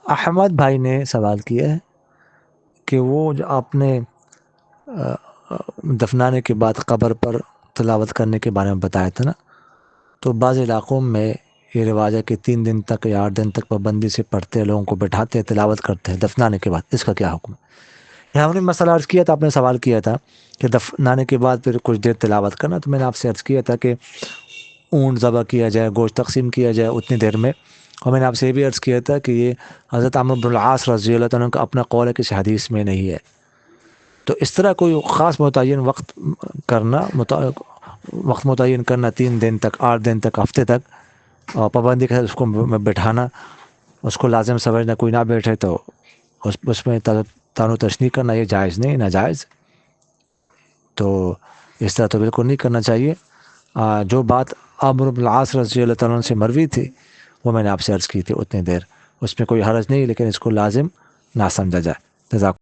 احمد بھائی نے سوال کیا ہے کہ وہ جو آپ نے دفنانے کے بعد قبر پر تلاوت کرنے کے بارے میں بتایا تھا نا، تو بعض علاقوں میں یہ رواج ہے کہ 3 دن تک یا 8 دن تک پابندی سے پڑھتے ہیں، لوگوں کو بٹھاتے ہیں، تلاوت کرتے ہیں دفنانے کے بعد. اس کا کیا حکم ہے؟ ہم نے مسئلہ عرض کیا تھا، آپ نے سوال کیا تھا کہ دفنانے کے بعد پھر کچھ دیر تلاوت کرنا، تو میں نے آپ سے عرض کیا تھا کہ اونٹ ذبح کیا جائے، گوشت تقسیم کیا جائے اتنی دیر میں. اور میں نے آپ سے یہ بھی عرض کیا تھا کہ یہ حضرت عمرو بن العاص رضی اللہ عنہ کا اپنا قول ہے، کسی حدیث میں نہیں ہے. تو اس طرح کوئی خاص متعین وقت متعین کرنا 3 دن تک، 8 دن تک، ہفتے تک، اور پابندی کے ساتھ اس کو بٹھانا، اس کو لازم سمجھنا، کوئی نہ بیٹھے تو اس میں تانو تشنیع کرنا، یہ جائز نہیں، ناجائز. تو اس طرح تو بالکل نہیں کرنا چاہیے. جو بات عمرو بن العاص رضی اللہ تعالیٰ عنہ سے مروی تھی وہ میں نے آپ سے عرض کی تھی اتنی دیر، اس میں کوئی حرج نہیں، لیکن اس کو لازم نہ سمجھا جائے. جزاک